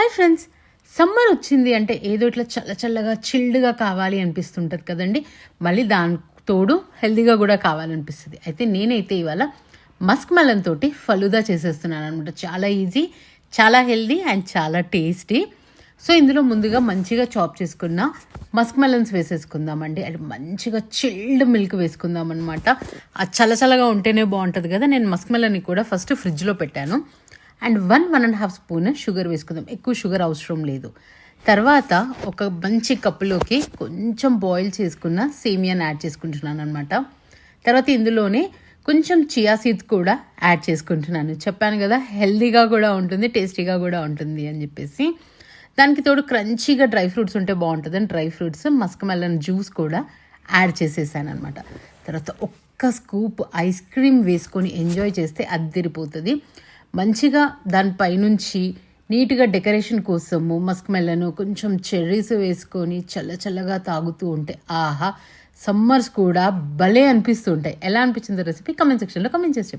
Hi friends, summer వచ్చింది అంటే ఏదో ఇట్లా చల్ల చల్లగా చిల్డ్గా కావాలి అనిపిస్తుంటుంది కదండి. మళ్ళీ దాని తోడు హెల్దీగా కూడా కావాలనిపిస్తుంది. అయితే నేనైతే ఇవాళ మస్క్ మెలన్ తోటి ఫలుదా చేసేస్తున్నాను అనమాట. చాలా ఈజీ, చాలా హెల్దీ అండ్ చాలా టేస్టీ. సో ఇందులో ముందుగా మంచిగా చాప్ చేసుకున్న మస్క్ మెలన్స్ వేసేసుకుందామండి. అది మంచిగా చిల్డ్ మిల్క్ వేసుకుందాం అనమాట. అది చల్లచల్లగా ఉంటేనే బాగుంటుంది కదా. నేను మస్క్ మెలన్ని కూడా ఫస్ట్ ఫ్రిడ్జ్లో పెట్టాను. అండ్ 1.5 స్పూన్ షుగర్ వేసుకుందాం. ఎక్కువ షుగర్ అవసరం లేదు. తర్వాత ఒక మంచి కప్పులోకి కొంచెం బాయిల్ చేసుకున్న సేమియాని యాడ్ చేసుకుంటున్నాను అనమాట. తర్వాత ఇందులోనే కొంచెం చియా సీడ్స్ కూడా యాడ్ చేసుకుంటున్నాను. చెప్పాను కదా హెల్దీగా కూడా ఉంటుంది, టేస్టీగా కూడా ఉంటుంది అని చెప్పేసి. దానికి తోడు క్రంచీగా డ్రై ఫ్రూట్స్ ఉంటే బాగుంటుంది అని dry fruits, Musk melon juice కూడా యాడ్ చేసేసాను అనమాట. తర్వాత ఒక్క స్కూప్ ఐస్ క్రీమ్ వేసుకొని ఎంజాయ్ చేస్తే అద్దిరిపోతుంది. మంచిగా దానిపైనుంచి నీట్గా డెకరేషన్ కోసము మస్క్ మెలను కొంచెం చెర్రీస్ వేసుకొని చల్లగా తాగుతూ ఉంటే ఆహా, సమ్మర్స్ కూడా భలే అనిపిస్తూ ఉంటాయి. ఎలా అనిపించిందో రెసిపీ కమెంట్ సెక్షన్లో కమెంట్ చేసి చెప్పండి.